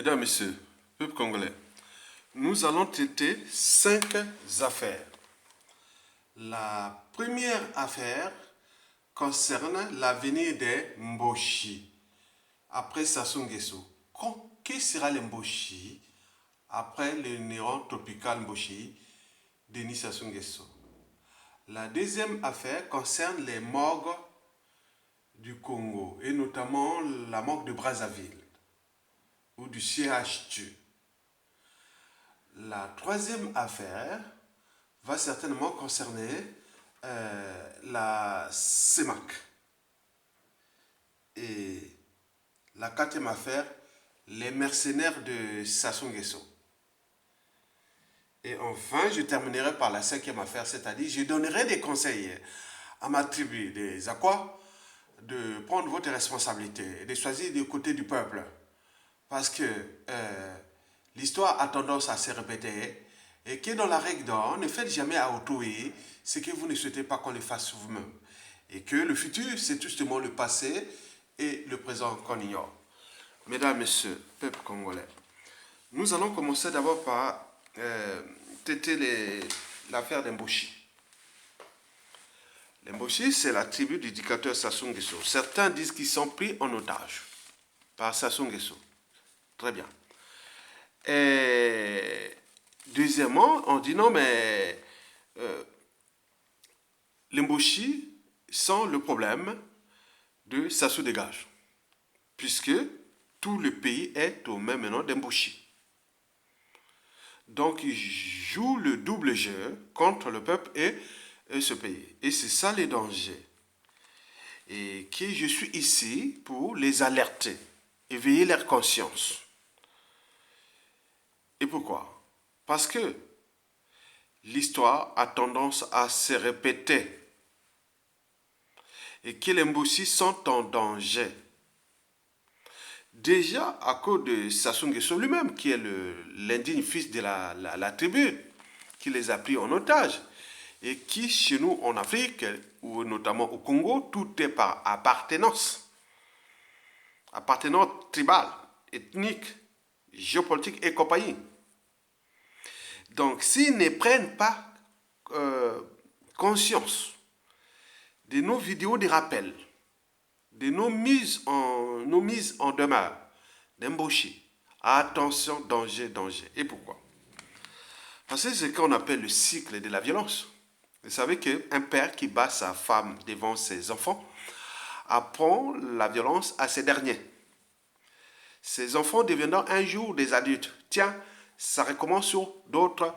Mesdames, Messieurs, peuple congolais, nous allons traiter 5 affaires. La première affaire concerne l'avenir des Mboshi après Sassou Nguesso. Qui sera les Mboshi après le néron tropical Mboshi Denis Sassou Nguesso? La deuxième affaire concerne les morgues du Congo et notamment la morgue de Brazzaville ou du CHU. La troisième affaire va certainement concerner la CEMAC. Et la quatrième affaire, les mercenaires de Sassou Nguesso. Et enfin, je terminerai par la cinquième affaire, c'est-à-dire je donnerai des conseils à ma tribu des Aquas de prendre votre responsabilité et de choisir du côté du peuple. Parce que l'histoire a tendance à se répéter et que dans la règle d'or, ne faites jamais à autrui ce que vous ne souhaitez pas qu'on le fasse vous-même. Et que le futur, c'est justement le passé et le présent qu'on ignore. Mesdames, Messieurs, peuple congolais, nous allons commencer d'abord par traiter l'affaire d'Mboshi. Les Mboshi, c'est la tribu du dictateur Sassou Nguesso. Certains disent qu'ils sont pris en otage par Sassou Nguesso. Très bien. Et deuxièmement, on dit non, mais les Mboshi sont le problème de Sassou Dégage, puisque tout le pays est au même nom d'Mboshi. Donc, ils jouent le double jeu contre le peuple et ce pays. Et c'est ça les dangers. Et que je suis ici pour les alerter, éveiller leur conscience. Et pourquoi? Parce que l'histoire a tendance à se répéter et que les Mboshi sont en danger. Déjà à cause de Sassou Nguesso lui-même, qui est l'indigne fils de la tribu, qui les a pris en otage, et qui, chez nous en Afrique, ou notamment au Congo, tout est par appartenance. Appartenance tribale, ethnique, géopolitique et compagnie. Donc, s'ils ne prennent pas conscience de nos vidéos de rappel, de nos mises en demeure d'Mboshi, attention, danger, danger. Et pourquoi? Parce que c'est ce qu'on appelle le cycle de la violence. Vous savez qu'un père qui bat sa femme devant ses enfants apprend la violence à ces derniers. Ces enfants deviendront un jour des adultes. Tiens, ça recommence sur d'autres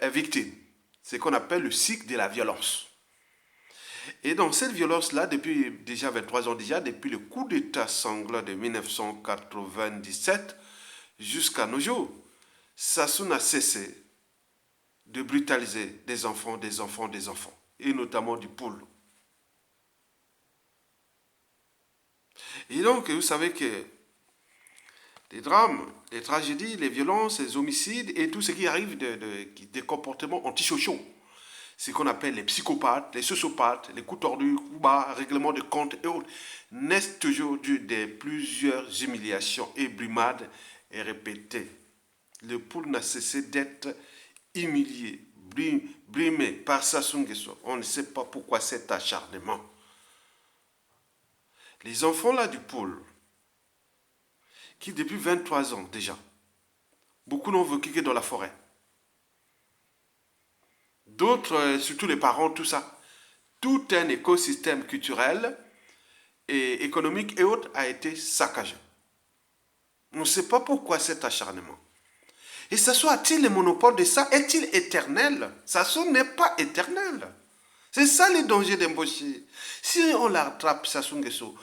victimes. C'est ce qu'on appelle le cycle de la violence. Et dans cette violence-là, depuis déjà 23 ans déjà, depuis le coup d'État sanglant de 1997 jusqu'à nos jours, Sassou n'a cessé de brutaliser des enfants, et notamment du poule. Et donc, vous savez que les drames, les tragédies, les violences, les homicides et tout ce qui arrive des comportements antisociaux, ce qu'on appelle les psychopathes, les sociopathes, les coups tordus, coups bas, règlements de compte et autres, naissent toujours de plusieurs humiliations et brimades et répétées. Le poule n'a cessé d'être humilié, brimé par Sassou Nguesso. On ne sait pas pourquoi cet acharnement. Les enfants là du poule, qui depuis 23 ans déjà, beaucoup n'ont vécu que dans la forêt. D'autres, surtout les parents, tout ça. Tout un écosystème culturel et économique et autres a été saccagé. On ne sait pas pourquoi cet acharnement. Et Sassou a-t-il le monopole de ça? Est-il éternel? Sassou n'est pas éternel. C'est ça le danger d'Mboshi. Si on l'attrape, Sassou Nguesso,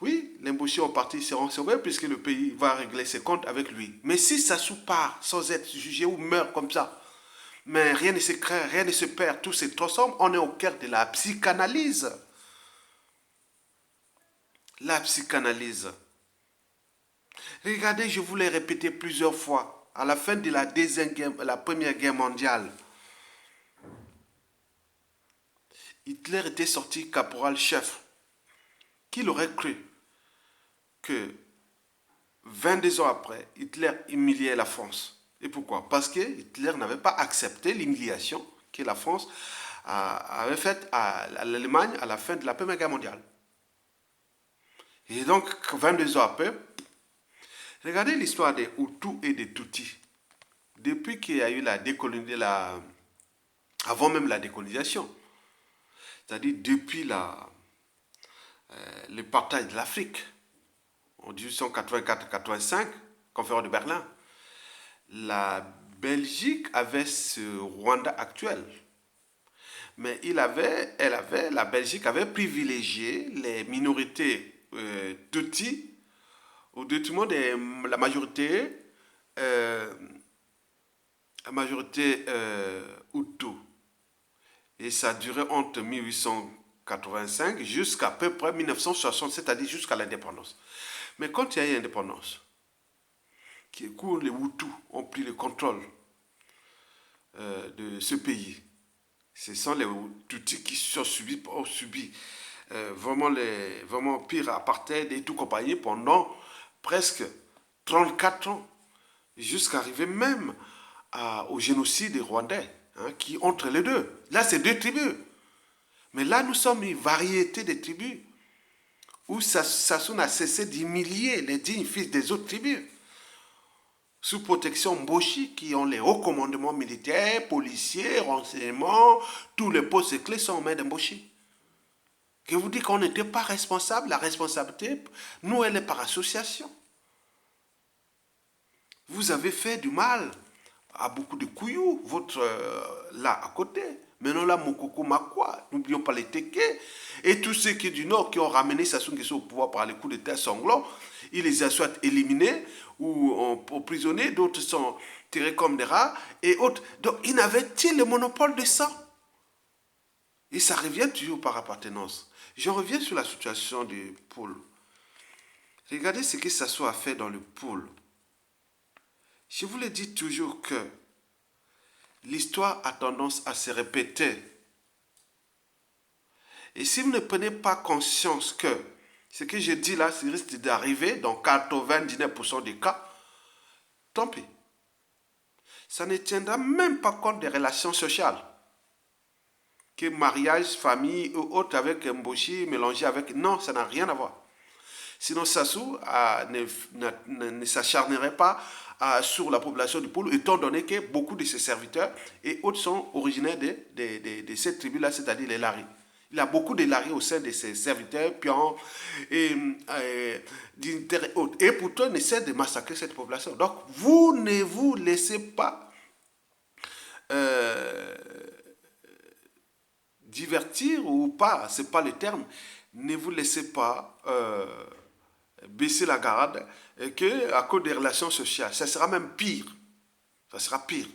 oui, les Mboshi en partie seront sauvés puisque le pays va régler ses comptes avec lui. Mais si Sassou part sans être jugé ou meurt comme ça, mais rien ne se crée, rien ne se perd, tout se transforme, on est au cœur de la psychanalyse. La psychanalyse. Regardez, je vous l'ai répété plusieurs fois. À la fin de la Première Guerre mondiale, Hitler était sorti caporal-chef. Qui l'aurait cru que 22 ans après, Hitler humiliait la France. Et pourquoi? Parce que Hitler n'avait pas accepté l'humiliation que la France avait faite à l'Allemagne à la fin de la Première Guerre mondiale. Et donc, 22 ans après, regardez l'histoire des Hutus et des Tutsis. Depuis qu'il y a eu la décolonisation, avant même la décolonisation, c'est-à-dire depuis le partage de l'Afrique, en 1884-85, conférence de Berlin, la Belgique avait ce Rwanda actuel. Mais la Belgique avait privilégié les minorités Tutsis au détriment de la majorité Hutu. Et ça a duré entre 1885 jusqu'à peu près 1960, c'est-à-dire jusqu'à l'indépendance. Mais quand il y a eu l'indépendance, où les Hutus ont pris le contrôle de ce pays, ce sont les Tutsis qui ont subi vraiment pire apartheid et tout compagnie pendant presque 34 ans, jusqu'à arriver même au génocide rwandais, qui entre les deux. Là, c'est deux tribus. Mais là, nous sommes une variété de tribus où Sassou n'a cessé d'humilier les dignes fils des autres tribus, sous protection Mboshi, qui ont les hauts commandements militaires, policiers, renseignements, tous les postes clés sont aux mains de Mboshi. Je vous dis qu'on n'était pas responsable, la responsabilité, nous, elle est par association. Vous avez fait du mal à beaucoup de couillous, votre là à côté. Maintenant là, Mokoko Makwa, n'oublions pas les Teke, et tous ceux qui du Nord qui ont ramené Sassou Nguesso au pouvoir par les coups d'État sanglants, il les a soit éliminés ou emprisonnés, d'autres sont tirés comme des rats, et autres. Donc, il n'avait-il le monopole de ça? Et ça revient toujours par appartenance. Je reviens sur la situation du pôle. Regardez ce que Sassou a fait dans le pôle. Je vous le dis toujours que l'histoire a tendance à se répéter. Et si vous ne prenez pas conscience que ce que je dis là, ça risque d'arriver dans 99% des cas, tant pis. Ça ne tiendra même pas compte des relations sociales. Que mariage, famille ou autre avec Mboshi mélangé avec... Non, ça n'a rien à voir. Sinon, Sassou ne s'acharnerait pas sur la population du pôle, étant donné que beaucoup de ses serviteurs et autres sont originaires de cette tribu-là, c'est-à-dire les Laris. Il a beaucoup de Laris au sein de ses serviteurs, pions et d'intérêt autres. Et pourtant, il essaie de massacrer cette population. Donc, vous ne vous laissez pas divertir ou pas, c'est pas le terme, ne vous laissez pas baisser la garde et que à cause des relations sociales, ça sera même pire. Ça sera pire.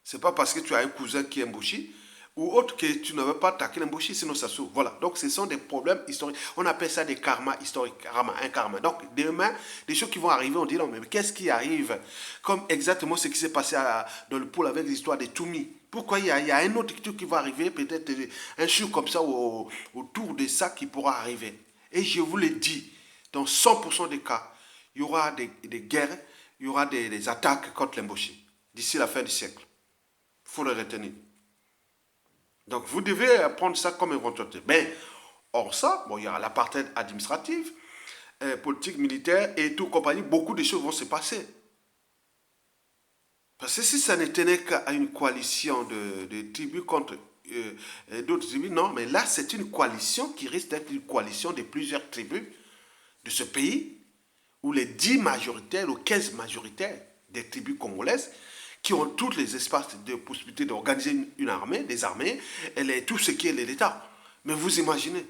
C'est pas parce que tu as un cousin qui est Mboshi ou autre que tu ne veux pas attaquer Mboshi, sinon ça s'ouvre. Voilà. Donc ce sont des problèmes historiques. On appelle ça des karmas historiques, un karma. Donc demain, des choses qui vont arriver, on dit non, mais qu'est-ce qui arrive? Comme exactement ce qui s'est passé dans le pôle avec l'histoire des Toumi. Pourquoi il y a un autre truc qui va arriver, peut-être un jour comme ça autour de ça qui pourra arriver. Et je vous le dis, dans 100% des cas, il y aura des guerres, il y aura des attaques contre l'Mboshi d'ici la fin du siècle. Il faut le retenir. Donc vous devez prendre ça comme éventualité. Mais hors ça, bon, il y aura l'apartheid administratif, politique, militaire et tout compagnie. Beaucoup de choses vont se passer. Parce que si ça ne tenait qu'à une coalition de tribus contre d'autres tribus, non, mais là c'est une coalition qui risque d'être une coalition de plusieurs tribus de ce pays, où les 10 majoritaires ou 15 majoritaires des tribus congolaises qui ont tous les espaces de possibilité d'organiser une armée, des armées, et tout ce qui est l'État. Mais vous imaginez,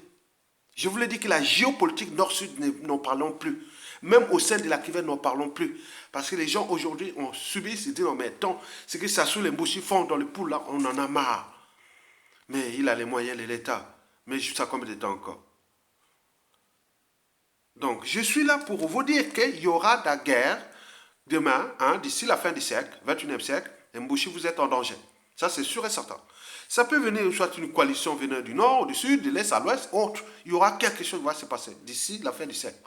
je vous l'ai dit que la géopolitique nord-sud, n'en parlons plus. Même au sein de la Kivu, n'en parlons plus. Parce que les gens aujourd'hui ont subi, se disent, non mais attends, ce que Sassou les Mboshi font dans le pool là, on en a marre. Mais il a les moyens de l'État. Mais jusqu'à combien de temps encore? Donc, je suis là pour vous dire qu'il y aura de la guerre demain, d'ici la fin du siècle, 21e siècle, et Mboshi, vous êtes en danger. Ça, c'est sûr et certain. Ça peut venir soit une coalition venant du nord, du sud, de l'est à l'ouest, autre. Il y aura quelque chose qui va se passer d'ici la fin du siècle.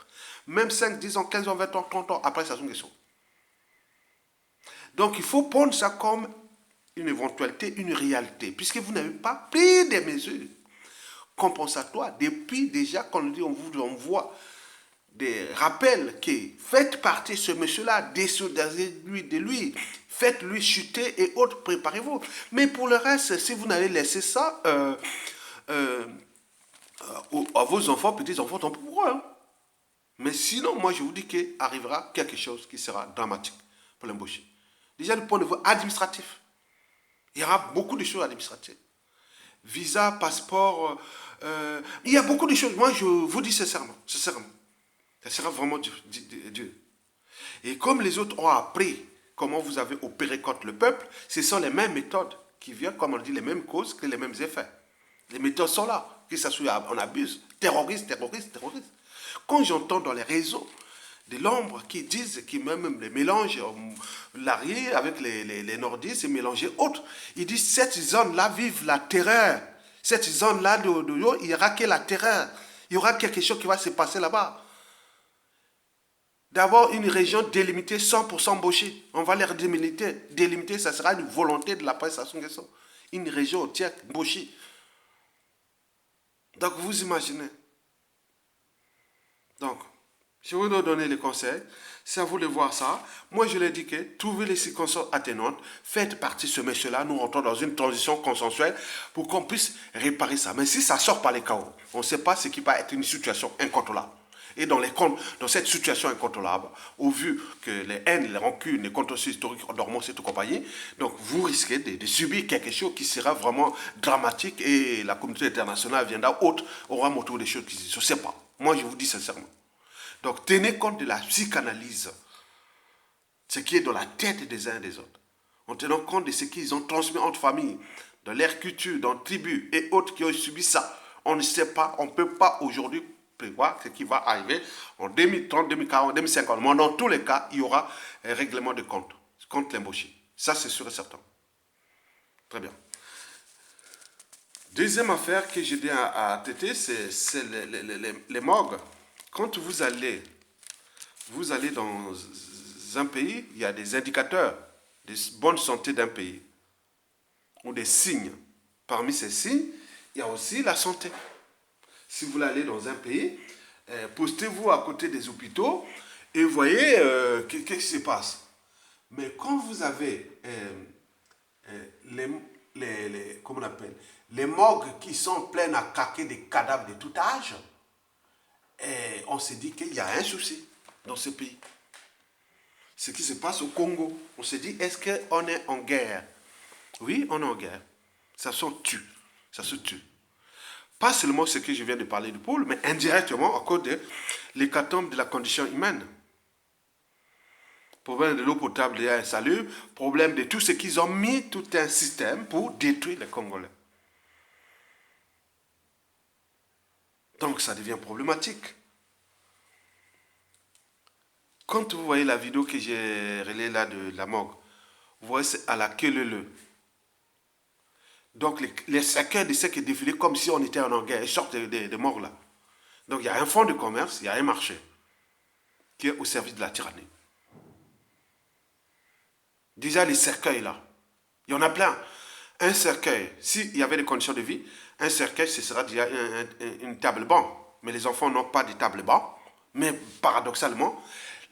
Même 5, 10 ans, 15 ans, 20 ans, 30 ans après, ça sont question. Donc il faut prendre ça comme une éventualité, une réalité, puisque vous n'avez pas pris des mesures compensatoires depuis déjà, quand on dit, on vous envoie des rappels qui faites partie ce monsieur-là, désolidariser-lui de lui, faites-lui chuter et autres, préparez-vous. Mais pour le reste, si vous n'avez laissé ça à vos enfants, petits-enfants, tant pour eux. Hein. Mais sinon, moi je vous dis qu'il arrivera quelque chose qui sera dramatique pour l'embaucher. Déjà du point de vue administratif, il y aura beaucoup de choses administratives. Visa, passeport, il y a beaucoup de choses. Moi je vous dis sincèrement. Ça sera vraiment dur. Et comme les autres ont appris comment vous avez opéré contre le peuple, ce sont les mêmes méthodes qui viennent, comme on dit, les mêmes causes que les mêmes effets. Les méthodes sont là, que ça soit on abuse, terroriste. Quand j'entends dans les réseaux de l'ombre qui disent, qui même les mélangent, l'arrière avec les nordistes et mélanger autres, ils disent cette zone-là vive la terreur. Cette zone-là, il y aura que la terreur. Il y aura quelque chose qui va se passer là-bas. D'avoir une région délimitée 100% embauchée. On va les délimiter. Délimiter, ça sera une volonté de la presse à son question. Une région entière embauchée. Donc vous imaginez. Donc, je vais vous donner les conseils. C'est à vous de voir ça. Moi, je l'ai dit que trouvez les circonstances atténuantes. Faites partie de ce monsieur-là. Nous rentrons dans une transition consensuelle pour qu'on puisse réparer ça. Mais si ça sort par les chaos, on ne sait pas ce qui va être une situation incontrôlable. Et dans cette situation incontrôlable, au vu que les haines, les rancunes, les contentieux historiques dormant cette compagnie, donc vous risquez de subir quelque chose qui sera vraiment dramatique et la communauté internationale viendra autre, aura motivé des choses qui je ne sais pas. Moi, je vous dis sincèrement. Donc, tenez compte de la psychanalyse, ce qui est dans la tête des uns et des autres. En tenant compte de ce qu'ils ont transmis entre familles, dans leur culture, dans tribus et autres qui ont subi ça. On ne sait pas, on ne peut pas aujourd'hui prévoir ce qui va arriver en 2030, 2040, 2050. Mais dans tous les cas, il y aura un règlement de compte contre l'embauché. Ça, c'est sûr et certain. Très bien. Deuxième affaire que j'ai dit à traiter, c'est les morgues. Quand vous allez dans un pays, il y a des indicateurs de bonne santé d'un pays, ou des signes. Parmi ces signes, il y a aussi la santé. Si vous voulez aller dans un pays, postez-vous à côté des hôpitaux et voyez qu'est-ce qui se passe. Mais quand vous avez comment on appelle, les morgues qui sont pleines à craquer des cadavres de tout âge, on se dit qu'il y a un souci dans ce pays. Ce qui se passe au Congo, on se dit, est-ce qu'on est en guerre? Oui, on est en guerre. Ça se tue. Ça se tue. Pas seulement ce que je viens de parler du pôle, mais indirectement à cause de l'hécatombe de la condition humaine. Problème de l'eau potable et insalubre, problème de tout ce qu'ils ont mis, tout un système pour détruire les Congolais. Donc ça devient problématique. Quand vous voyez la vidéo que j'ai relayée là de la morgue, vous voyez c'est à la queue leu. Donc les cercueils de ceux qui défilaient comme si on était en guerre, ils sortent de morgues là. Donc il y a un fonds de commerce, il y a un marché qui est au service de la tyrannie. Déjà les cercueils là, il y en a plein. Un cercueil, s'il y avait des conditions de vie, un cercueil ce sera déjà une table banc. Mais les enfants n'ont pas de table banc. Mais paradoxalement,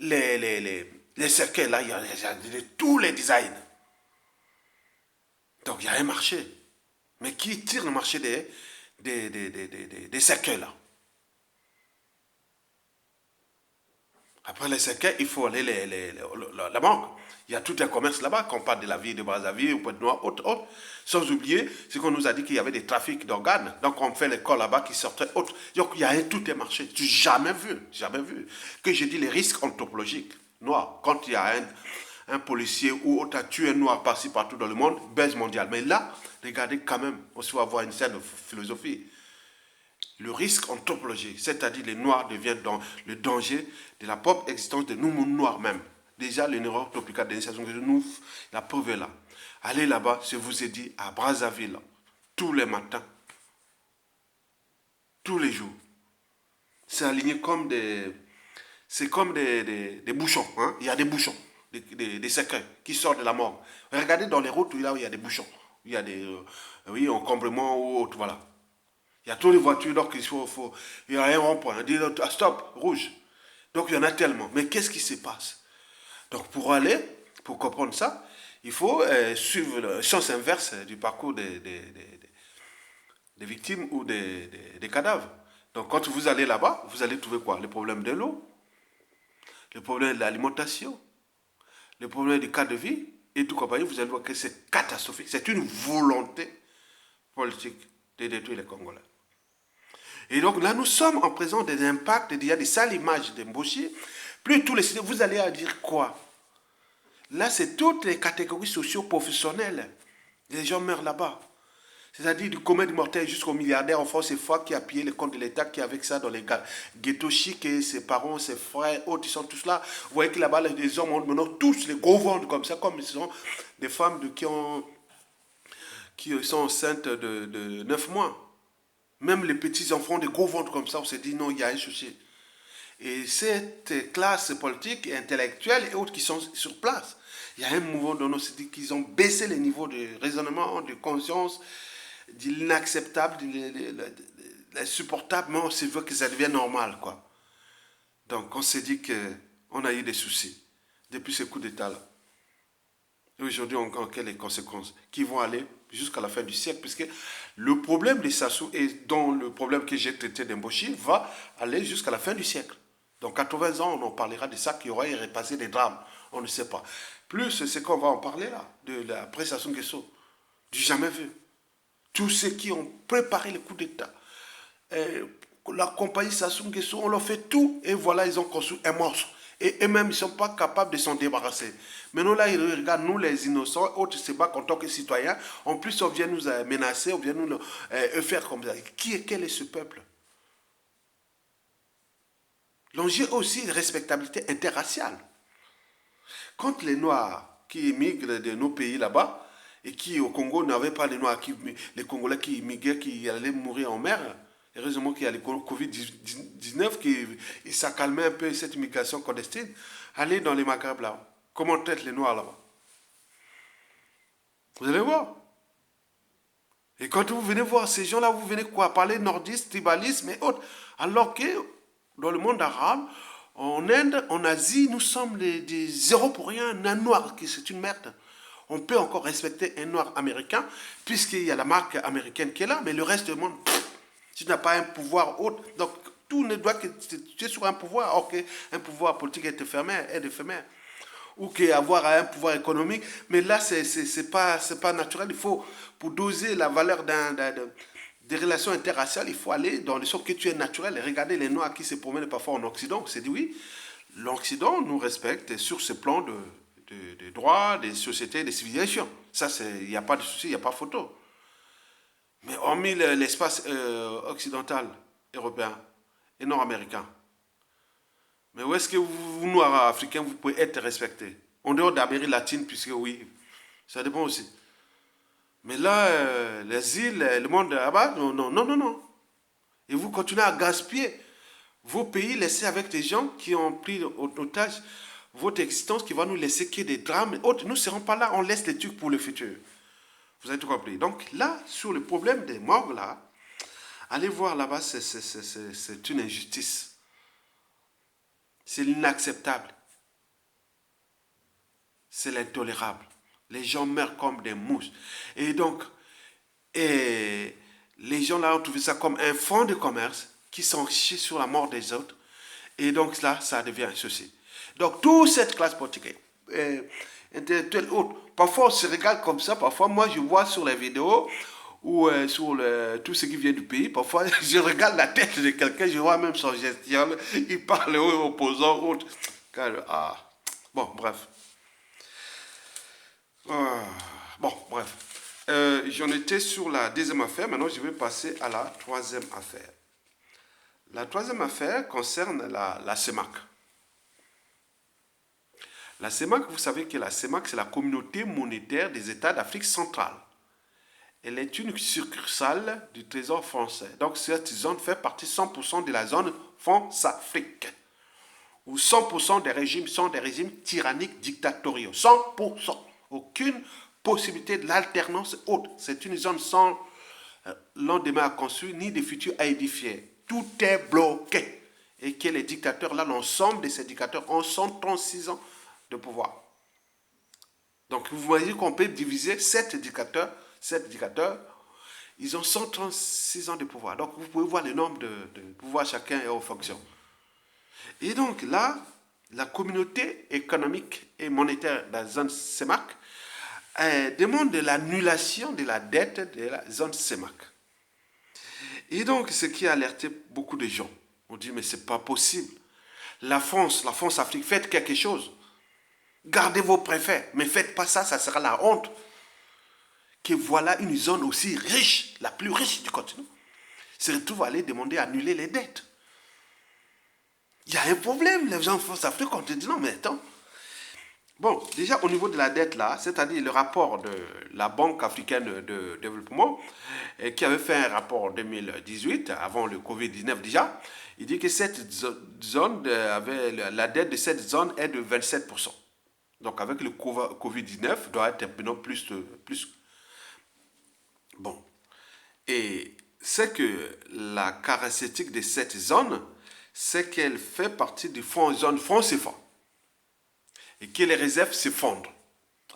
les cercueils là, il y a de tous les designs. Donc il y a un marché. Mais qui tire le marché des cercueils là? Après les cercueils, il faut aller la banque. Il y a tout un commerce là-bas, quand on parle de la ville de Brazzaville, ou Pointe-Noire, autre. Sans oublier ce qu'on nous a dit qu'il y avait des trafics d'organes. Donc on fait l'école là-bas qui sortait autre. Donc il y a tout un marché. Tu jamais vu. Que j'ai dit les risques anthropologiques noirs. Quand il y a un policier ou autre a tué un noir par-ci partout dans le monde, baisse mondiale. Mais là, regardez quand même, on va avoir une certaine philosophie. Le risque anthropologique, c'est-à-dire les noirs deviennent dans le danger de la propre existence de nous, noirs même. Déjà, le neurotropical d'initiation que nous, la preuve est là. Allez là-bas, je vous ai dit, à Brazzaville, tous les matins, tous les jours. C'est aligné comme des... C'est comme des bouchons. Hein? Il y a des bouchons, des cercueils qui sortent de la mort. Regardez dans les routes là où il y a des bouchons. Il y a des oui, encombrements ou autre, voilà. Il y a trop de voitures, donc il y a un rond-point. On dit stop, rouge. Donc il y en a tellement. Mais qu'est-ce qui se passe? Donc pour comprendre ça, il faut suivre le sens inverse du parcours des victimes ou des cadavres. Donc quand vous allez là-bas, vous allez trouver quoi? Le problème de l'eau, le problème de l'alimentation, le problème du cas de vie, et tout compagnie, vous allez voir que c'est catastrophique. C'est une volonté politique de détruire les Congolais. Et donc là, nous sommes en présence des impacts, il y a des sales images d'Mboshi. Plus tous les cités, vous allez à dire quoi? Là, c'est toutes les catégories socio-professionnelles. Les gens meurent là-bas. C'est-à-dire du commun du mortel jusqu'au milliardaire en France, c'est fois qui a pillé les comptes de l'État, qui est avec ça dans les ghettos chics, et ses parents, ses frères, autres, ils sont tous là. Vous voyez que là-bas, les hommes ont maintenant tous les gros ventres comme ça, comme ils sont des femmes qui sont enceintes de 9 mois. Même les petits-enfants, des gros ventres comme ça, on s'est dit non, il y a un souci. Et cette classe politique et intellectuelle et autres qui sont sur place, il y a un mouvement dans nos cités qui ont baissé les niveaux de raisonnement, de conscience, de l'inacceptable, de l'insupportable, mais on se veut que ça devienne normal, quoi. Donc on s'est dit qu'on a eu des soucis depuis ce coup d'État-là. Et aujourd'hui, on a les conséquences qui vont aller jusqu'à la fin du siècle, puisque le problème des Sassou et dont le problème que j'ai traité d'Mboshi va aller jusqu'à la fin du siècle. Dans 80 ans, on en parlera de ça, qu'il y aura repassé des drames. On ne sait pas. Plus, c'est qu'on va en parler là, de la prestation Nguesso, du jamais vu. Tous ceux qui ont préparé le coup d'État, la compagnie Sassou Nguesso, on leur fait tout, et voilà, ils ont construit un monstre. Et eux-mêmes, ils ne sont pas capables de s'en débarrasser. Maintenant, là, ils regardent, nous, les innocents, autres se battent en tant que citoyens. En plus, on vient nous menacer, on vient nous faire comme ça. Quel est ce peuple? L'enjeu aussi de respectabilité interraciale. Quand les Noirs qui immigrent de nos pays là-bas, et qui au Congo n'avaient pas les Noirs, les Congolais qui immigraient, qui allaient mourir en mer, heureusement qu'il y a le Covid-19 qui ça calmait un peu cette immigration clandestine. Allez dans les Maghreb là. Comment traitent les Noirs là-bas? Vous allez voir. Et quand vous venez voir ces gens-là, vous venez quoi? Parler nordiste, tribalisme et autres. Alors que dans le monde arabe, en Inde, en Asie, nous sommes des zéros pour rien. Un noir, c'est une merde. On peut encore respecter un noir américain, puisqu'il y a la marque américaine qui est là, mais le reste du monde, si tu n'as pas un pouvoir autre, donc tout ne doit que tu es sur un pouvoir, or qu'un pouvoir politique est éphémère, ou qu'avoir un pouvoir économique, mais là, c'est pas naturel. Il faut, pour doser la valeur des relations interraciales, il faut aller dans le sens que tu es naturel. Et regardez les Noirs qui se promènent parfois en Occident, on s'est dit oui, l'Occident nous respecte sur ce plan de droits, des sociétés, des civilisations. Ça, il n'y a pas de souci, il n'y a pas photo. Mais hormis l'espace occidental, européen et nord-américain, mais où est-ce que vous, noirs africains, vous pouvez être respectés? En dehors d'Amérique latine, puisque oui, ça dépend aussi. Mais là, les îles, le monde là-bas, non, non, non, non, non. Et vous continuez à gaspiller vos pays laissés avec des gens qui ont pris en otage votre existence, qui va nous laisser qu'il y ait des drames. Autres, nous ne serons pas là, on laisse les trucs pour le futur. Vous avez tout compris. Donc là, sur le problème des morts, là, allez voir là-bas, c'est une injustice. C'est l'inacceptable. C'est l'intolérable. Les gens meurent comme des mouches. Et donc, les gens là ont trouvé ça comme un fonds de commerce qui s'enrichit sur la mort des autres. Et donc là, ça devient un souci. Donc, toute cette classe politique, intellectuelle, autre, parfois on se regarde comme ça, parfois moi je vois sur les vidéos ou sur tout ce qui vient du pays, parfois je regarde la tête de quelqu'un, je vois même son gestion, il parle aux opposants, autres. Ah, bon, bref. Bon, bref. J'en étais sur la deuxième affaire, maintenant je vais passer à la troisième affaire. La troisième affaire concerne la CEMAC. La CEMAC, vous savez que la CEMAC, c'est la communauté monétaire des États d'Afrique centrale. elle est une succursale du Trésor français. Donc cette zone fait partie 100% de la zone France-Afrique, où 100% des régimes sont des régimes tyranniques dictatoriaux. 100%. Aucune possibilité de l'alternance haute. C'est une zone sans lendemain à construire, ni de futur à édifier. Tout est bloqué. Et que les dictateurs, là, l'ensemble de ces dictateurs ont 136 ans de pouvoir. Donc, vous voyez qu'on peut diviser 7 dictateurs, ils ont 136 ans de pouvoir. Donc, vous pouvez voir le nombre de pouvoirs chacun est en fonction. Et donc, là, la communauté économique et monétaire de la zone CEMAC demande l'annulation de la dette de la zone CEMAC. Et donc, ce qui a alerté beaucoup de gens, on dit, mais c'est pas possible. La France Afrique, faites quelque chose. Gardez vos préfets, mais faites pas ça, ça sera la honte. Que voilà une zone aussi riche, la plus riche du continent, se retrouve à aller demander à annuler les dettes. Il y a un problème, les gens de France Afrique, on te dit non, mais attends. Bon, déjà au niveau de la dette là, c'est-à-dire le rapport de la Banque africaine de développement, qui avait fait un rapport en 2018, avant le Covid-19 déjà, il dit que cette zone, la dette de cette zone est de 27%. Donc avec le Covid-19, doit être plus. Bon. Et c'est que la caractéristique de cette zone, c'est qu'elle fait partie du zone franc CFA. Et que les réserves s'effondrent.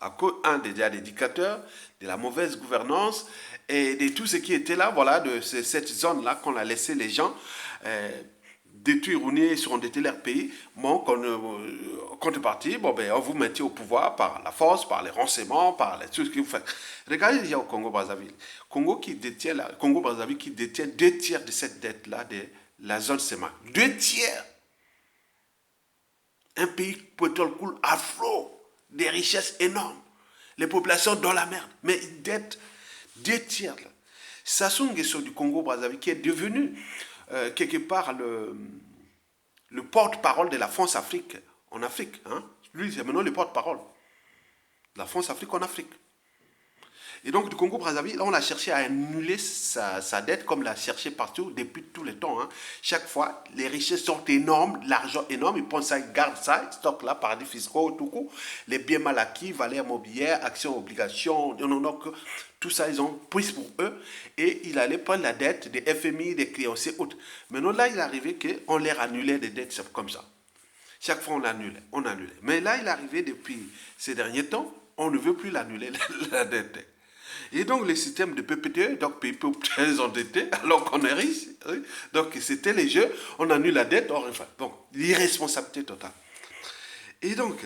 À cause, des indicateurs, de la mauvaise gouvernance et de tout ce qui était là, voilà, de cette zone-là qu'on a laissé les gens détruire ou nier sur endetter leur pays. Bon, contrepartie, bon, ben, on vous mettait au pouvoir par la force, par les renseignements, par tout ce que vous faites. Regardez déjà au Congo-Brazzaville. Congo-Brazzaville qui détient 2 tiers de cette dette-là de la zone CEMAC. 2 tiers. Un pays pétrole coule à flot, des richesses énormes, les populations dans la merde, mais dette 2 tiers. Là. Sassou Nguesso du Congo-Brazzaville qui est devenu quelque part le porte-parole de la France-Afrique en Afrique. Hein? Lui, c'est maintenant le porte-parole de la France-Afrique en Afrique. Et donc, du Congo-Brazzaville, on a cherché à annuler sa dette comme l'a cherché partout depuis tous les temps. Hein. Chaque fois, les richesses sont énormes, l'argent énorme, ils pensent ça, ils gardent ça, ils stockent là, paradis fiscaux, tout coup. Les biens mal acquis, valeurs mobilières, actions, obligations, tout ça, ils ont pris pour eux. Et il allait prendre la dette des FMI, des créanciers, autres. Maintenant, là, il est arrivé qu'on leur annulait des dettes comme ça. Chaque fois, on l'annulait, on annulait. Mais là, il est arrivé depuis ces derniers temps, on ne veut plus l'annuler, la dette. Et donc, le système de PPTE, donc pays très endettés, alors qu'on est riche. Oui. Donc, c'était les jeux, on annule la dette, on refait. Donc, l'irresponsabilité totale. Et donc,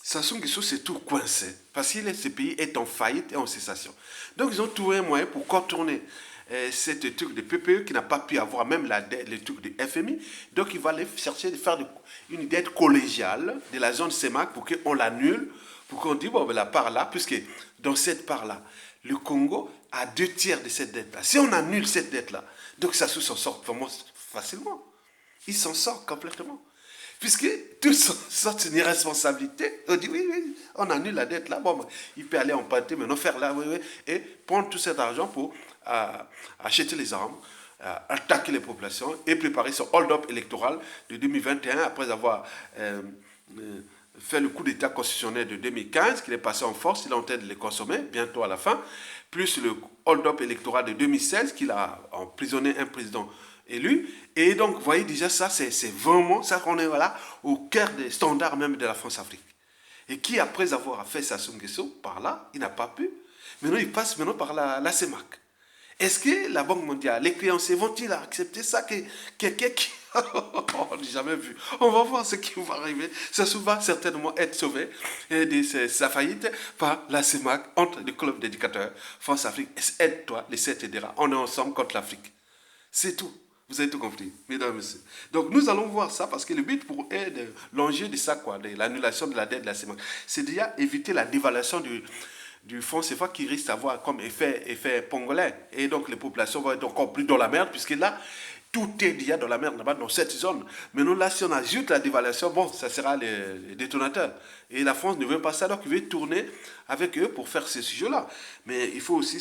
Sassou Nguesso, c'est tout coincé. Parce que ce pays est en faillite et en cessation. Donc, ils ont trouvé un moyen pour contourner cette truc de PPE qui n'a pas pu avoir même le truc de FMI. Donc, il va aller chercher de faire une dette collégiale de la zone CEMAC pour qu'on l'annule, pour qu'on dise, bon, ben, la part là, puisque dans cette part-là, le Congo a 2 tiers de cette dette-là. Si on annule cette dette-là, donc Sassou s'en sort vraiment facilement. Il s'en sort complètement. Puisque tout sort une irresponsabilité. On dit oui, on annule la dette là. Bon, il peut aller emprunter, maintenant faire là, oui, et prendre tout cet argent pour acheter les armes, attaquer les populations et préparer son hold-up électoral de 2021 après avoir fait le coup d'État constitutionnel de 2015, qu'il est passé en force, il est en train de les consommer, bientôt à la fin, plus le hold-up électoral de 2016, qu'il a emprisonné un président élu. Et donc, vous voyez déjà, ça, c'est vraiment ça qu'on est là, au cœur des standards même de la France-Afrique. Et qui, après avoir fait Sassou Nguesso, par là, il n'a pas pu. Maintenant, il passe par la CEMAC. Est-ce que la Banque mondiale, les créanciers, vont-ils accepter ça que quelqu'un qui... on n'a jamais vu. On va voir ce qui va arriver. Ça va certainement être sauvé de sa faillite par la CEMAC entre le club d'éducateurs France-Afrique. Aide-toi, les 7 aidera. On est ensemble contre l'Afrique. C'est tout. Vous avez tout compris, mesdames et messieurs. Donc nous allons voir ça parce que le but pour eux, l'enjeu de ça, quoi, de l'annulation de la dette de la CEMAC, c'est déjà éviter la dévaluation du franc CFA qui risque d'avoir comme effet pangolin. Et donc les populations vont être encore plus dans la merde, puisque là, tout est déjà dans la merde là-bas, dans cette zone. Mais nous, là, si on ajoute la dévaluation, bon, ça sera les détonateurs. Et la France ne veut pas ça, donc il veut tourner avec eux pour faire ce sujet-là. Mais il faut aussi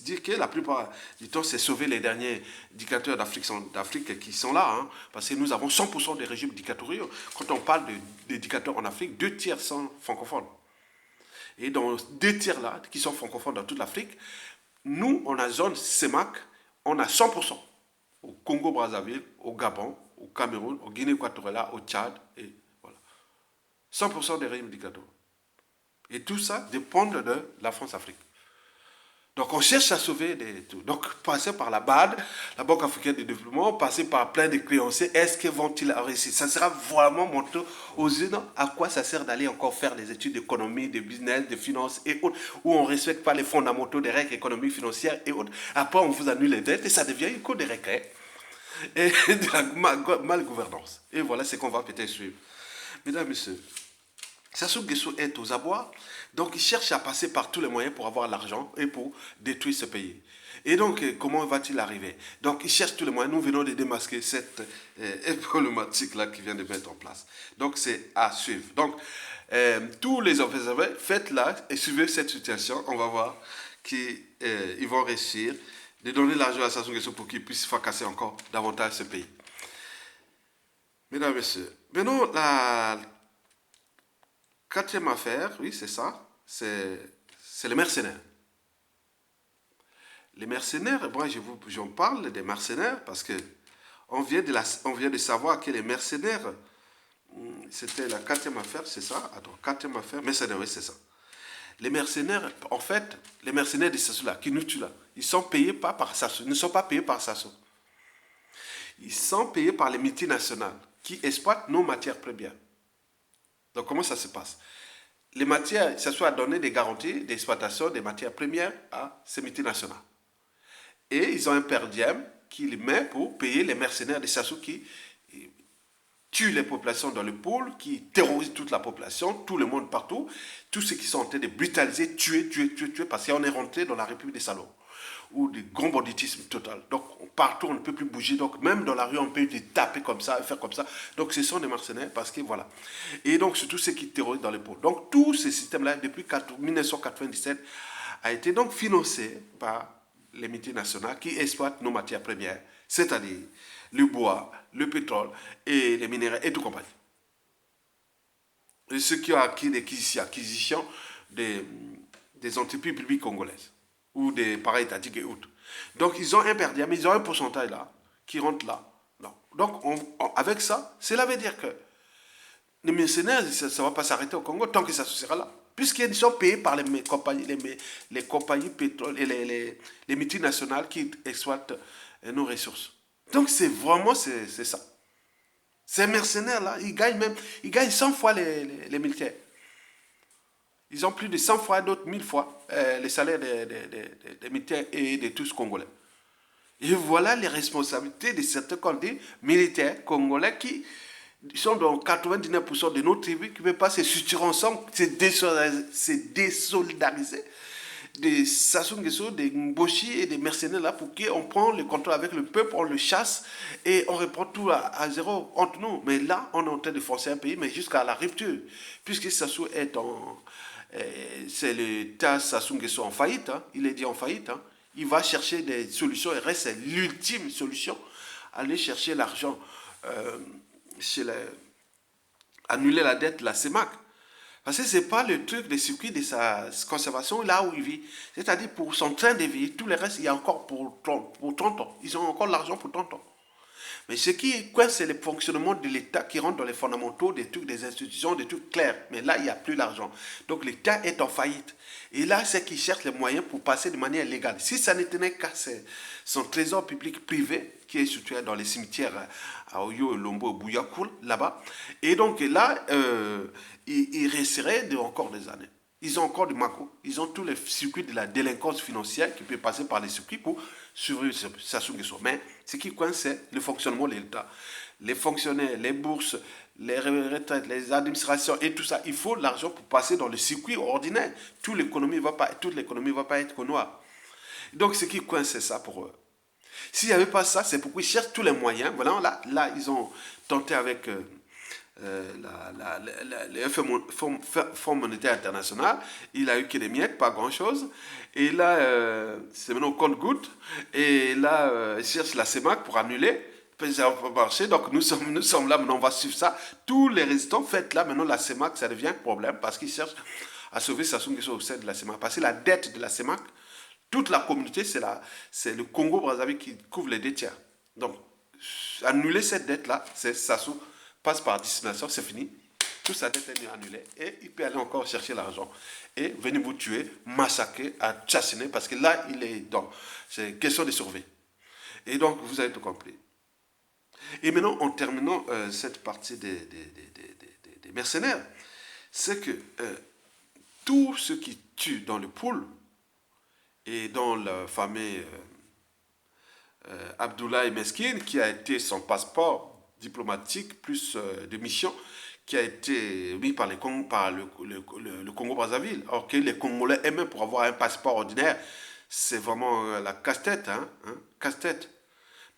dire que la plupart du temps, c'est sauver les derniers dictateurs d'Afrique qui sont là. Hein, parce que nous avons 100% des régimes dictatoriaux. Quand on parle des dictateurs en Afrique, 2 tiers sont francophones. Et dans 2 tiers là, qui sont francophones dans toute l'Afrique, nous, on a zone CEMAC, on a 100%. Au Congo-Brazzaville, au Gabon, au Cameroun, au Guinée-Équatoriale, au Tchad, et voilà. 100% des régimes dictatoriaux. Et tout ça dépend de la France-Afrique. Donc on cherche à sauver tout. Donc passer par la BAD, la Banque africaine de développement, passer par plein de créanciers, est-ce qu'ils vont-ils réussir? Ça sera vraiment montrer aux yeux à quoi ça sert d'aller encore faire des études d'économie, de business, de finance et autres, où on ne respecte pas les fondamentaux des règles économiques, financières et autres. Après on vous annule les dettes et ça devient une cour de récré et de la malgouvernance. Et voilà ce qu'on va peut-être suivre. Mesdames et messieurs, Sassou Nguesso est aux abois, donc il cherche à passer par tous les moyens pour avoir l'argent et pour détruire ce pays. Et donc, comment va-t-il arriver? Donc, il cherche tous les moyens. Nous venons de démasquer cette problématique-là qu'il vient de mettre en place. Donc, c'est à suivre. Donc, tous les observateurs, faites-la et suivez cette situation. On va voir qu'ils vont réussir de donner l'argent à Sassou Nguesso pour qu'il puisse fracasser encore davantage ce pays. Mesdames et messieurs, maintenant, la quatrième affaire, oui, c'est ça, c'est les mercenaires. Les mercenaires, moi j'en parle des mercenaires parce que on vient de savoir que les mercenaires, c'était la quatrième affaire, c'est ça? Attends, quatrième affaire, mercenaires, oui, c'est ça. Les mercenaires, en fait, les mercenaires de Sassou là, qui nous tuent là, ils sont payés pas par Sassou, ils ne sont pas payés par Sassou. Ils sont payés par les multinationales qui exploitent nos matières premières. Donc, comment ça se passe? Les matières, ça soit donner des garanties d'exploitation des matières premières à ces multinationales. Et ils ont un per diem qui les met pour payer les mercenaires de Sassou qui tuent les populations dans le pôle, qui terrorisent toute la population, tout le monde partout, tous ceux qui sont en train de brutaliser, tuer, parce qu'on est rentré dans la République des salauds, ou du grand banditisme total. Donc, partout, on ne peut plus bouger. Donc, même dans la rue, on peut les taper comme ça, faire comme ça. Donc, ce sont des mercenaires parce que, voilà. Et donc, surtout ceux qui terrorisent dans les pôles. Donc, tout ce système-là, depuis 1997, a été donc financé par les multinationales qui exploitent nos matières premières, c'est-à-dire le bois, le pétrole et les minéraux et tout compagnie. Et ceux qui ont acquis des acquisitions des entreprises publiques congolaises ou des para-étatiques et autres. Donc, ils ont un per diem, ils ont un pourcentage là, qui rentre là. Non. Donc, avec ça, cela veut dire que les mercenaires, ça ne va pas s'arrêter au Congo tant que ça sera là. Puisqu'ils sont payés par les compagnies pétrole et les multinationales qui exploitent nos ressources. Donc, c'est vraiment c'est ça. Ces mercenaires-là, ils gagnent 100 fois les militaires. Ils ont plus de 100 fois, d'autres 1000 fois les salaires des militaires et de tous Congolais. Et voilà les responsabilités de certains candidats militaires congolais qui sont dans 99% de nos tribus qui ne peuvent pas se structurer ensemble, se désolidariser des Sassou Nguesso, des Mboshi et des mercenaires là pour qu'on prenne le contrôle avec le peuple, on le chasse et on reprend tout à zéro entre nous. Mais là, on est en train de forcer un pays, mais jusqu'à la rupture. Puisque Sassou est c'est l'État Sassou Nguesso en faillite, hein, il est dit en faillite, hein, il va chercher des solutions et reste l'ultime solution, aller chercher l'argent annuler la dette de la CEMAC. Parce que ce n'est pas le truc des circuits de sa conservation là où il vit. C'est-à-dire pour son train de vie, tout le reste, il y a encore pour 30 ans. Ils ont encore l'argent pour 30 ans. Mais ce qui est quoi, c'est le fonctionnement de l'État qui rentre dans les fondamentaux des trucs, des institutions, des trucs clairs. Mais là, il n'y a plus l'argent. Donc l'État est en faillite. Et là, c'est qu'il cherche les moyens pour passer de manière légale. Si ça ne tenait qu'à son trésor public privé, qui est situé dans les cimetières à Oyo, Lombo, Bouyakoul, là-bas. Et donc là, il resterait encore des années. Ils ont encore du maco. Ils ont tous les circuits de la délinquance financière qui peut passer par les circuits pour survivre Sassou Nguesso. Mais ce qui coince, c'est le fonctionnement de l'État. Les fonctionnaires, les bourses, les retraites, les administrations et tout ça. Il faut l'argent pour passer dans le circuit ordinaire. Toute l'économie ne va pas être noire. Donc ce qui coince, c'est ça pour eux. S'il n'y avait pas ça, c'est pourquoi ils cherchent tous les moyens. Voilà, là ils ont tenté avec le Fonds monétaire international, il a eu que des miettes, pas grand-chose. Et là, c'est maintenant au compte-gouttes. Et là, il cherche la CEMAC pour annuler. Ça va pas marcher, donc nous sommes là, maintenant on va suivre ça. Tous les résidents, faites là, maintenant la CEMAC, ça devient un problème parce qu'ils cherchent à sauver Sassou Nguesso au sein de la CEMAC. Parce que la dette de la CEMAC, toute la communauté, c'est le Congo-Brazzaville qui couvre les deux tiers. Donc, annuler cette dette-là, c'est Sassou passe par destination, c'est fini. Toute sa dette est annulée et il peut aller encore chercher l'argent et venir vous tuer, massacrer, assassiner parce que là, il est dans. C'est question de survie. Et donc, vous avez tout compris. Et maintenant, en terminant cette partie des mercenaires, c'est que tous ceux qui tuent dans le pool et dans le fameux Abdoulaye Meskine, qui a été son passeport diplomatique plus de mission, qui a été mis par le Congo-Brazzaville. Or que les Congolais eux-mêmes, pour avoir un passeport ordinaire, c'est vraiment la casse-tête, casse-tête.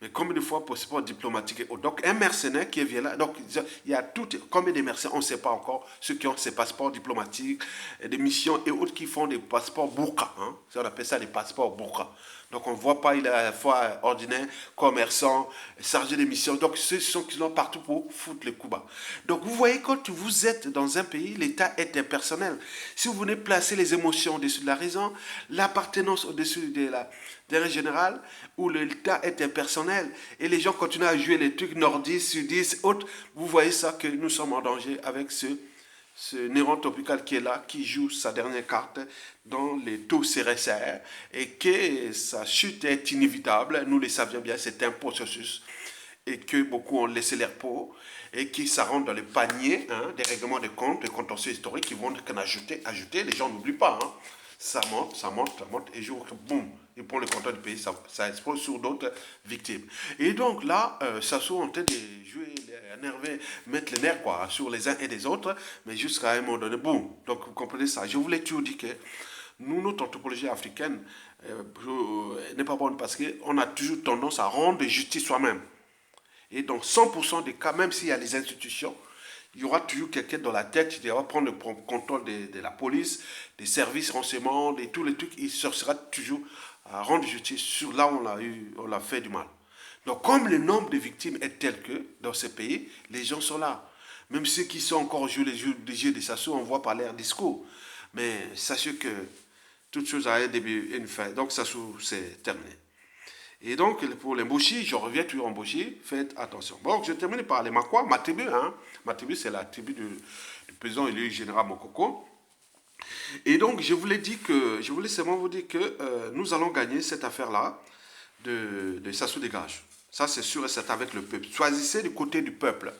Mais combien de fois passeport diplomatique et autres. Donc un mercenaire qui vient là, donc il y a tout, combien de mercenaires, on ne sait pas encore, ceux qui ont ces passeports diplomatiques, des missions et autres qui font des passeports burqa. On appelle ça des passeports burqa. Donc on ne voit pas, il est à la fois ordinaire, commerçant, chargé de mission. Donc ceux qui sont partout pour foutre les coups bas. Donc vous voyez, quand vous êtes dans un pays, l'État est impersonnel. Si vous venez placer les émotions au-dessus de la raison, l'appartenance au-dessus de la règle générale, où l'État est impersonnel, et les gens continuent à jouer les trucs nordistes, sudistes, autres, vous voyez ça que nous sommes en danger avec ce néron tropical qui est là, qui joue sa dernière carte dans les taux CRSR et que sa chute est inévitable. Nous le savions bien, c'est un processus et que beaucoup ont laissé leur peau et qui ça rentre dans le panier des règlements de compte, des contentieux historiques qui vont qu'en ajouter. Les gens n'oublient pas. Ça monte, et jour, boum, ils prennent le contrôle du pays, ça explose sur d'autres victimes. Et donc là, Sassou est en train de jouer, énerver, mettre les nerfs quoi, sur les uns et les autres, mais jusqu'à un moment donné, boum. Donc vous comprenez ça. Je voulais toujours dire que nous, notre anthropologie africaine n'est pas bonne parce qu'on a toujours tendance à rendre justice soi-même. Et dans 100% des cas, même s'il y a les institutions, il y aura toujours quelqu'un dans la tête qui va prendre le contrôle de la police, des services renseignements, de tous les trucs. Il cherchera toujours à rendre justice sur là où on l'a fait du mal. Donc, comme le nombre de victimes est tel que dans ces pays, les gens sont là. Même ceux qui sont encore joués les jeux des Sassou, on voit par leur discours. Mais sachez que toute chose a un début et une fin. Donc, Sassou, c'est terminé. Et donc, pour les Mboshi, je reviens toujours en Mboshi, faites attention. Bon, je termine par les Makwa, ma tribu. Ma tribu, c'est la tribu du président élu général Mokoko. Et donc, je voulais seulement vous dire que nous allons gagner cette affaire-là de Sassou Dégage. Ça, c'est sûr et certain avec le peuple. Choisissez du côté du peuple.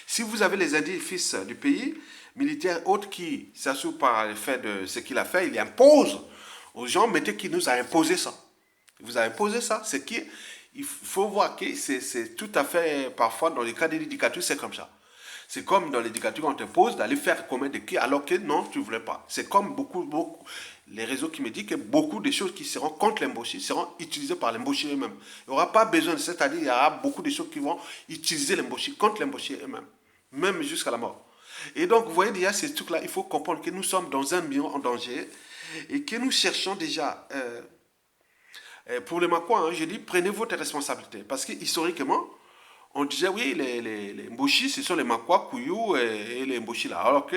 Si vous avez les édifices du pays, militaires autres qui, Sassou, par le fait de ce qu'il a fait, il impose aux gens, mettez qui nous a imposé ça. Vous avez posé ça, c'est qu'il faut voir que c'est tout à fait, parfois dans les cas de l'éducature, c'est comme ça. C'est comme dans l'éducature, on te pose d'aller faire commettre des qui alors que non, tu ne voulais pas. C'est comme beaucoup, les réseaux qui me disent que beaucoup de choses qui seront contre l'embauché seront utilisées par l'embauché eux-mêmes. Il n'y aura pas besoin, c'est-à-dire il y aura beaucoup de choses qui vont utiliser l'embauché contre l'embauché eux-mêmes, même jusqu'à la mort. Et donc, vous voyez déjà ces trucs-là, il faut comprendre que nous sommes dans un milieu en danger et que nous cherchons déjà... pour les Makwa, je dis, prenez votre responsabilité. Parce que historiquement, on disait, oui, les Mboshi, ce sont les Makwa, Kouyou et les Mboshi là. Alors que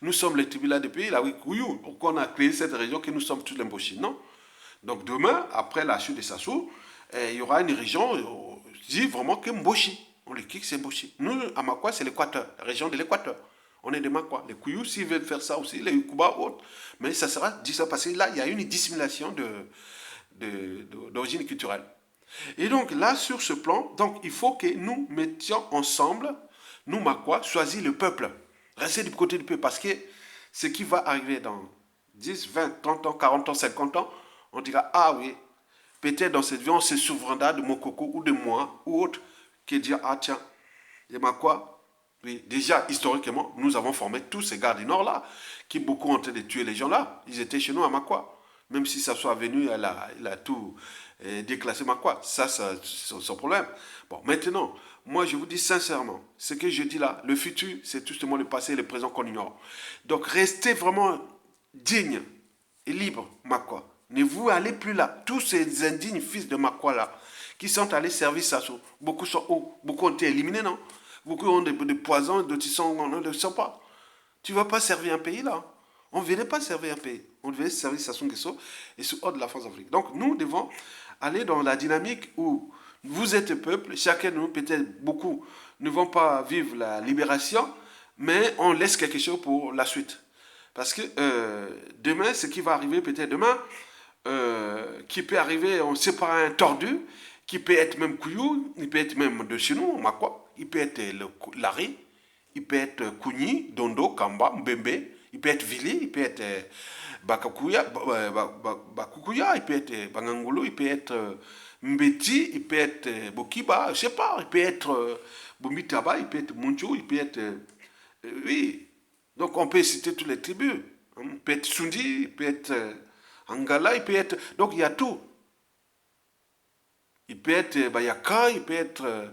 nous sommes les tribus là depuis, là, oui, Kouyou. Pourquoi on a créé cette région que nous sommes tous les Mboshi? Non. Donc demain, après la chute de Sassou, il y aura une région, dit vraiment que Mboshi. On le dit que c'est Mboshi. Nous, à Makwa, c'est l'Équateur, la région de l'Équateur. On est des Makwa. Les Kouyou, s'ils veulent faire ça aussi, les Yukuba, autres. Mais ça sera dit ça parce que là, il y a une dissimulation d'origine culturelle. Et donc là, sur ce plan, donc, il faut que nous mettions ensemble, nous, Makwa, choisir le peuple. Rester du côté du peuple, parce que ce qui va arriver dans 10, 20, 30 ans, 40 ans, 50 ans, on dira, ah oui, peut-être dans cette vie, on se souviendra de Mokoko ou de moi, ou autre, qui dit, ah tiens, les Makwa, oui, déjà, historiquement, nous avons formé tous ces gars du Nord là, qui beaucoup ont train de tuer les gens là. Ils étaient chez nous à Makwa. Même si ça soit venu, il a tout déclassé Makwa. Ça, c'est son problème. Bon, maintenant, moi, je vous dis sincèrement, ce que je dis là, le futur, c'est tout simplement le passé et le présent qu'on ignore. Donc, restez vraiment digne et libre, Makwa. Ne vous allez plus là. Tous ces indignes fils de Makwa là, qui sont allés servir Sassou, beaucoup sont hauts, beaucoup ont été éliminés, non? Beaucoup ont des poisons, d'autres on ne le sait pas. Tu ne vas pas servir un pays là. On ne venait pas servir un pays. On devait servir Sassou Nguesso et sous ordre de la France-Afrique. Donc nous devons aller dans la dynamique où vous êtes peuple, chacun de nous, peut-être beaucoup, ne vont pas vivre la libération, mais on laisse quelque chose pour la suite. Parce que demain, ce qui va arriver peut-être demain, qui peut arriver, on ne sait pas, un tordu, qui peut être même Kouyou, il peut être même de chez nous, Makwa, il peut être Larry, il peut être Kouni, Dondo, Kamba, Mbembe, il peut être Vili, il peut être Bakakuya, Bakukuya, il peut être Bangangulu, il peut être Mbeti, il peut être Bokiba, je ne sais pas, il peut être Bomitaba, il peut être Munchu, il peut être... oui, donc on peut citer toutes les tribus. Il peut être Sundi, il peut être Angala, il peut être... Donc il y a tout. Il peut être Bayaka, il peut être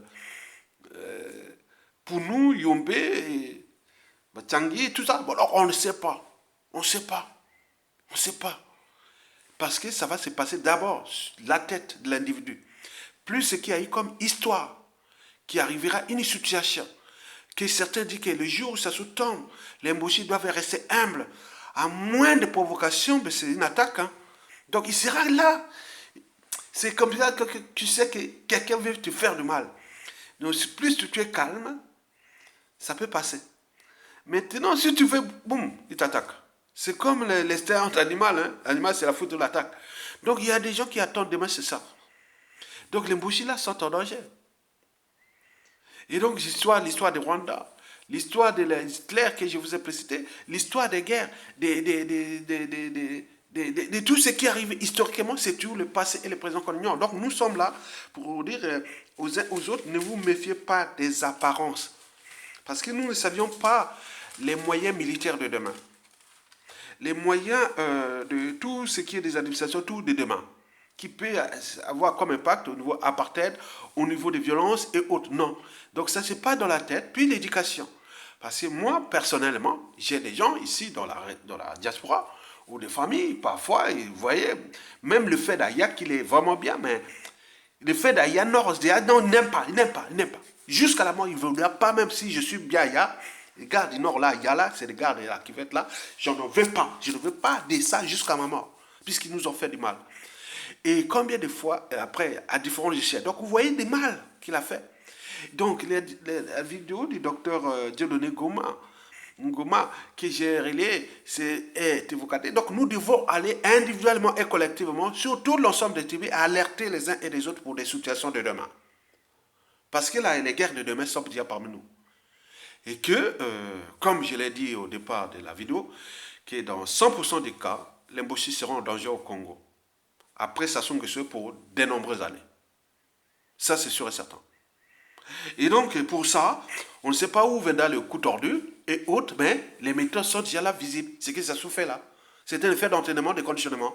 Pounou, Yombe, Tchangui, tout ça. Bon, alors on ne sait pas. On ne sait pas. On ne sait pas. Parce que ça va se passer d'abord sur la tête de l'individu. Plus ce qu'il y a eu comme histoire, qui arrivera une situation, que certains disent que le jour où ça se tombe, les Mboshi doivent rester humbles. À moins de provocation, c'est une attaque. Hein. Donc il sera là. C'est comme ça que tu sais que quelqu'un veut te faire du mal. Donc plus tu es calme, ça peut passer. Maintenant, si tu fais, boum, il t'attaque. C'est comme les entre animaux. Hein. L'animal, c'est la faute de l'attaque. Donc il y a des gens qui attendent demain, c'est ça. Donc les Mboshi là sont en danger. Et donc l'histoire de Rwanda, l'histoire de Hitler que je vous ai précité, l'histoire des guerres, de tout ce qui arrive historiquement, c'est tout le passé et le présent qu'on ignore. Donc nous sommes là pour dire aux uns aux autres, ne vous méfiez pas des apparences. Parce que nous ne savions pas les moyens militaires de demain. Les moyens de tout ce qui est des administrations, tout de demain. Qui peut avoir comme impact au niveau apartheid, au niveau des violences et autres. Non. Donc ça, c'est pas dans la tête. Puis l'éducation. Parce que moi, personnellement, j'ai des gens ici dans la diaspora, ou des familles, parfois, vous voyez, même le fait d'Ayak, il est vraiment bien, mais le fait d'Ayak, non, on se dit, ah non, il n'aime pas. Jusqu'à la mort, il ne voudra pas, même si je suis bien Ayak. Les gardes du Nord, là, il y a là, c'est des gardes là, qui vont être là. Je ne veux pas de ça jusqu'à ma mort, puisqu'ils nous ont fait du mal. Et combien de fois, après, à différents échelles. Donc, vous voyez des mal qu'il a fait. Donc, la vidéo du docteur Dieudonné Ngoma, que j'ai relayé, est évocaté. Donc, nous devons aller individuellement et collectivement sur tout l'ensemble des tribus à alerter les uns et les autres pour des situations de demain. Parce que là, les guerres de demain sont déjà parmi nous. Et que, comme je l'ai dit au départ de la vidéo, que dans 100% des cas, les Mboshi seront en danger au Congo. Après Sassou Nguesso pour de nombreuses années. Ça, c'est sûr et certain. Et donc, pour ça, on ne sait pas où viendra le coup tordu et autres, mais les méthodes sont déjà là visibles. C'est ce que Sassou fait là. C'était un fait d'entraînement, de conditionnement.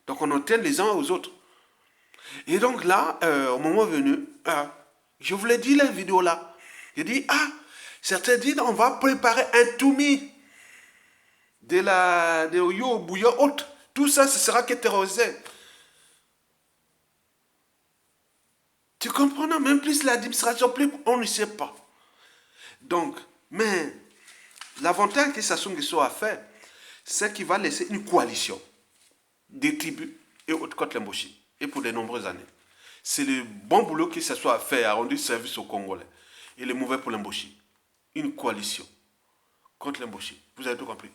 Donc, on entraîne les uns aux autres. Et donc là, au moment venu, je vous l'ai dit, la vidéo là. J'ai dit, certains disent, on va préparer un toumi de yo bouillon haute. Tout ça, ce sera que terrorisé. Tu comprends, non? Même plus l'administration, plus on ne sait pas. Donc, mais l'avantage que Sassou Nguesso a fait, c'est qu'il va laisser une coalition des tribus et autres contre les Mboshi, et pour de nombreuses années. C'est le bon boulot que Sassou a fait, a rendu service aux Congolais, et le mauvais pour les Mboshi. Une coalition contre les Mboshi. Vous avez tout compris.